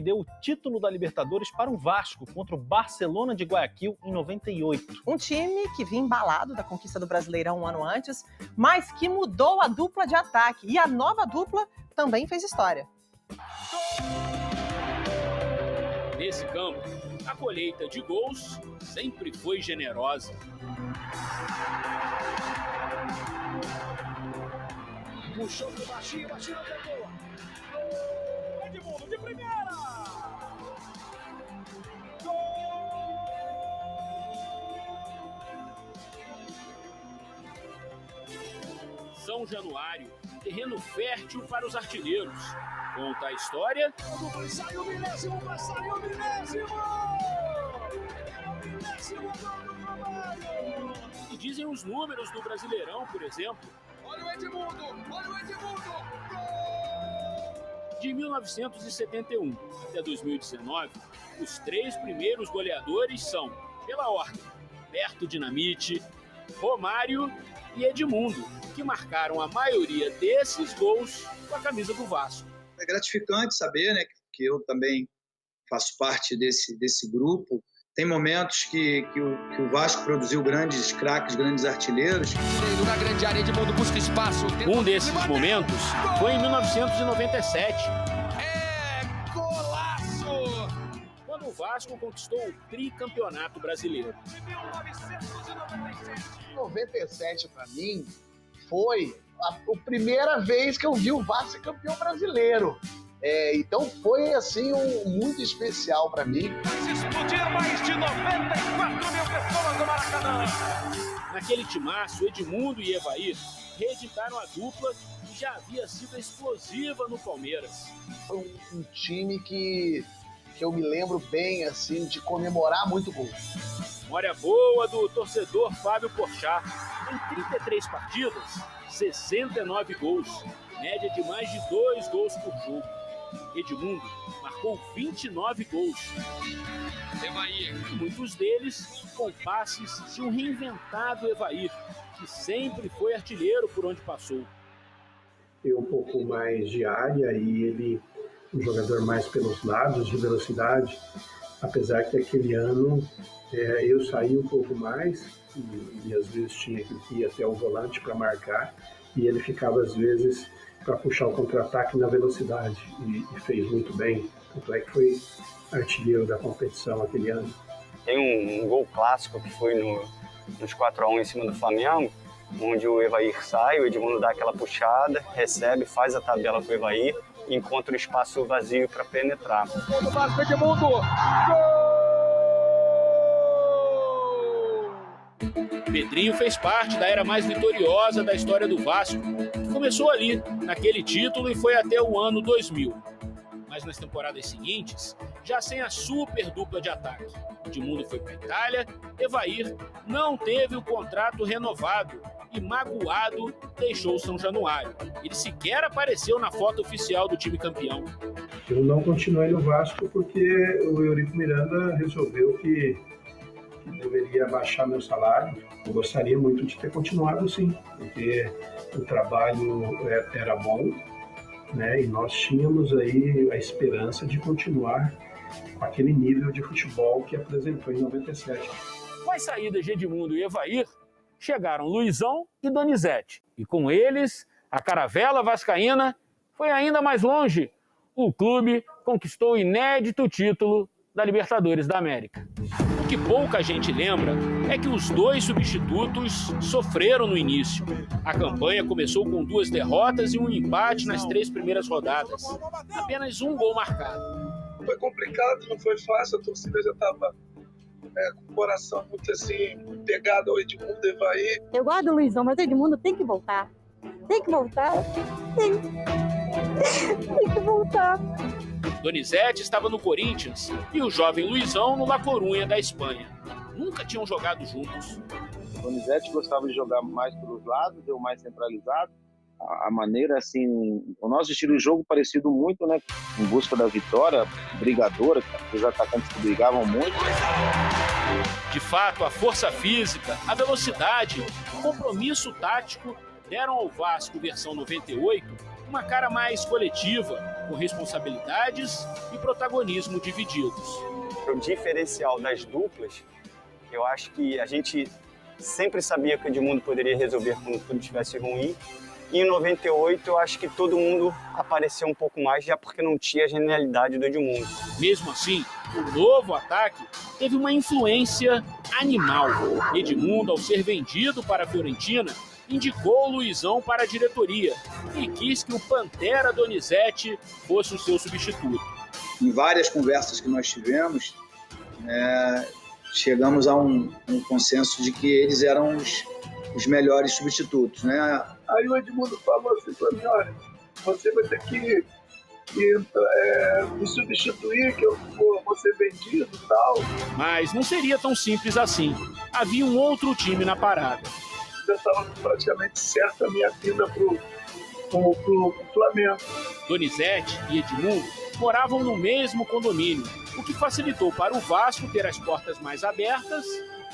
deu o título da Libertadores para o Vasco contra o Barcelona de Guayaquil em 98. Um time que vinha embalado da conquista do Brasileirão um ano antes, mas que mudou a dupla de ataque. E a nova dupla também fez história. Nesse campo, a colheita de gols sempre foi generosa. Puxou pro baixinho, baixinho pegou. Edmundo de primeira. São Januário, terreno fértil para os artilheiros. Conta a história. Vai sair o milésimo, vai sair o milésimo! É o milésimo do trabalho! E dizem os números do Brasileirão, por exemplo. Olha o Edmundo! Olha o Edmundo! De 1971 até 2019, os 3 primeiros goleadores são, pela ordem, Berto Dinamite, Romário e Edmundo, que marcaram a maioria desses gols com a camisa do Vasco. É gratificante saber, né, que eu também faço parte desse grupo. Tem momentos que o Vasco produziu grandes craques, grandes artilheiros. Na grande área, Edmundo busca espaço. Um desses momentos foi em 1997. É golaço! Quando o Vasco conquistou o tricampeonato brasileiro. 97 para mim foi a primeira vez que eu vi o Vasco ser campeão brasileiro. Então foi assim muito especial para mim. Explodiram mais de 94 mil pessoas no Maracanã. Naquele timaço, Edmundo e Evair reeditaram a dupla que já havia sido explosiva no Palmeiras. Foi um time que eu me lembro bem assim de comemorar muito gol. Memória boa do torcedor Fábio Porchat. Em 33 partidas, 69 gols, média de mais de 2 gols por jogo. Edmundo marcou 29 gols. Evair. Muitos deles com passes de um reinventado Evair, que sempre foi artilheiro por onde passou. Um pouco mais de área e ele um jogador mais pelos lados, de velocidade, apesar que aquele ano eu saí um pouco mais e às vezes tinha que ir até o volante para marcar e ele ficava às vezes para puxar o contra-ataque na velocidade e fez muito bem, tanto é que foi artilheiro da competição aquele ano. Tem um gol clássico que foi nos 4-1 em cima do Flamengo, onde o Evair sai, o Edmundo dá aquela puxada, recebe, faz a tabela com o Evair e encontra o espaço vazio para penetrar. Do Vasco, Edmundo! Pedrinho fez parte da era mais vitoriosa da história do Vasco, que começou ali, naquele título, e foi até o ano 2000. Mas nas temporadas seguintes, já sem a super dupla de ataque. Edmundo foi para a Itália, Evair não teve o contrato renovado e, magoado, deixou o São Januário. Ele sequer apareceu na foto oficial do time campeão. Eu não continuei no Vasco porque o Eurico Miranda resolveu que deveria baixar meu salário. Eu gostaria muito de ter continuado sim, porque o trabalho era bom, né? E nós tínhamos aí a esperança de continuar com aquele nível de futebol que apresentou em 97. Com as saídas de Edmundo e Evair, chegaram Luizão e Donizete. E com eles, a caravela vascaína foi ainda mais longe. O clube conquistou o inédito título da Libertadores da América. O que pouca gente lembra é que os 2 substitutos sofreram no início. A campanha começou com 2 derrotas e um empate nas 3 primeiras rodadas. Apenas um gol marcado. Foi complicado, não foi fácil, a torcida já estava com o coração muito assim, pegado ao Edmundo e Evair. Eu gosto do Luizão, mas o Edmundo tem que voltar. Tem que voltar. Tem que voltar. Donizete estava no Corinthians e o jovem Luizão no La Coruña da Espanha. Nunca tinham jogado juntos. O Donizete gostava de jogar mais pelos lados, deu mais centralizado. A maneira, assim, o nosso estilo de jogo parecido muito, né? Em busca da vitória, brigadora, os atacantes que brigavam muito. De fato, a força física, a velocidade, o compromisso tático deram ao Vasco versão 98 uma cara mais coletiva, com responsabilidades e protagonismo divididos. O diferencial das duplas, eu acho que a gente sempre sabia que o Edmundo poderia resolver quando tudo estivesse ruim. E em 98, eu acho que todo mundo apareceu um pouco mais, já porque não tinha a genialidade do Edmundo. Mesmo assim, o novo ataque teve uma influência animal. Edmundo, ao ser vendido para a Fiorentina, indicou o Luizão para a diretoria e quis que o Pantera Donizete fosse o seu substituto. Em várias conversas que nós tivemos, chegamos a um consenso de que eles eram os melhores substitutos, né? Aí o Edmundo falou assim para mim, olha, você vai ter que me substituir, que eu vou ser vendido e tal. Mas não seria tão simples assim. Havia um outro time na parada. Já estava praticamente certa a minha vinda pro Flamengo. Donizete e Edmundo moravam no mesmo condomínio, o que facilitou para o Vasco ter as portas mais abertas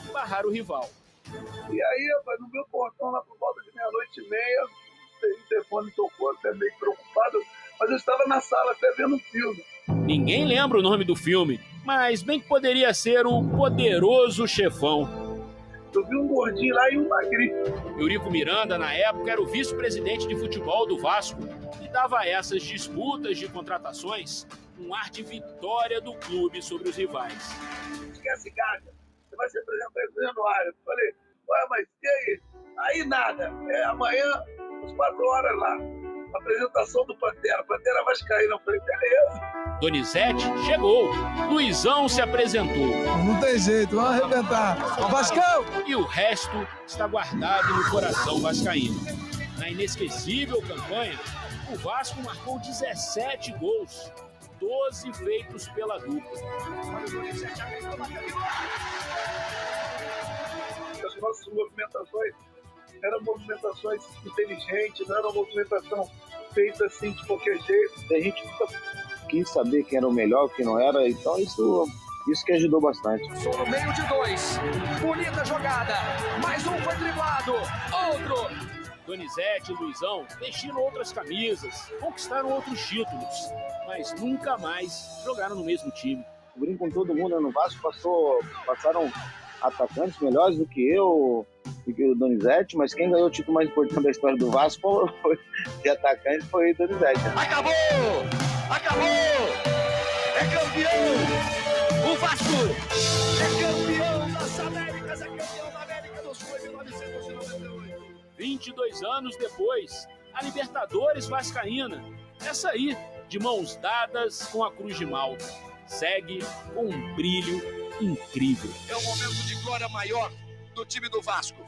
e barrar o rival. E aí, rapaz, no meu portão, lá por volta de 00:30, o telefone tocou, até meio preocupado, mas eu estava na sala até vendo um filme. Ninguém lembra o nome do filme, mas bem que poderia ser o Poderoso Chefão. Eu vi um gordinho lá e um magrinho. Eurico Miranda, na época, era o vice-presidente de futebol do Vasco e dava a essas disputas de contratações um ar de vitória do clube sobre os rivais. Esquece, Gaga, você vai se apresentar em Januário. Eu falei, ué, mas e aí? Aí nada, amanhã, às 4 horas lá, apresentação do Pantera Vascaína. Eu falei, beleza. Donizete chegou, Luizão se apresentou. Não tem jeito, vamos arrebentar. Vascão! E o resto está guardado no coração vascaíno. Na inesquecível campanha, o Vasco marcou 17 gols, 12 feitos pela dupla. As nossas movimentações eram movimentações inteligentes, não era uma movimentação feita assim de qualquer jeito. A gente quis saber quem era o melhor, quem não era, então isso que ajudou bastante. Sou no meio de 2, bonita jogada, mais um foi driblado, outro. Donizete e Luizão vestiram outras camisas, conquistaram outros títulos, mas nunca mais jogaram no mesmo time. Eu brinco com todo mundo, no Vasco passaram atacantes melhores do que eu, do que o Donizete, mas quem ganhou o título mais importante da história do Vasco de atacante foi o Donizete. Acabou! É campeão! O Vasco é campeão das Américas, é campeão da América do Sul em 1998. 22 anos depois, a Libertadores Vascaína, essa aí, de mãos dadas com a Cruz de Malta, segue com um brilho incrível. É um momento de glória maior do time do Vasco.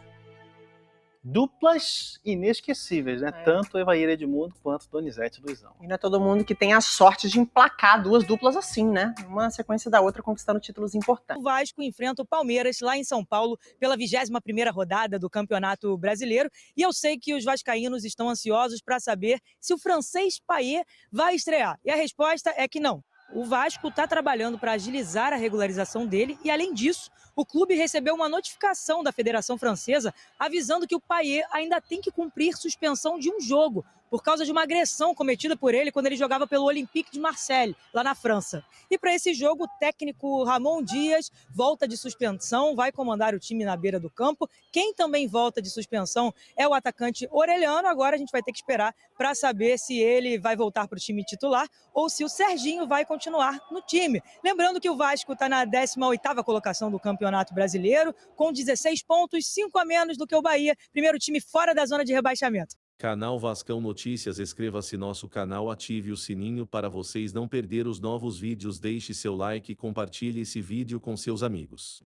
Duplas inesquecíveis, né? Tanto Evair Edmundo quanto Donizete e Luizão. E não é todo mundo que tem a sorte de emplacar duas duplas assim, né? Uma sequência da outra, conquistando títulos importantes. O Vasco enfrenta o Palmeiras lá em São Paulo pela 21ª rodada do Campeonato Brasileiro. E eu sei que os vascaínos estão ansiosos para saber se o francês Payet vai estrear. E a resposta é que não. O Vasco está trabalhando para agilizar a regularização dele e, além disso, o clube recebeu uma notificação da Federação Francesa avisando que o Payet ainda tem que cumprir suspensão de um jogo por causa de uma agressão cometida por ele quando ele jogava pelo Olympique de Marseille, lá na França. E para esse jogo, o técnico Ramon Dias volta de suspensão, vai comandar o time na beira do campo. Quem também volta de suspensão é o atacante Orelhano. Agora a gente vai ter que esperar para saber se ele vai voltar para o time titular ou se o Serginho vai continuar no time. Lembrando que o Vasco está na 18ª colocação do Campeonato Brasileiro, com 16 pontos, 5 a menos do que o Bahia, primeiro time fora da zona de rebaixamento. Canal Vascão Notícias. Inscreva-se nosso canal, ative o sininho para vocês não perder os novos vídeos, deixe seu like e compartilhe esse vídeo com seus amigos.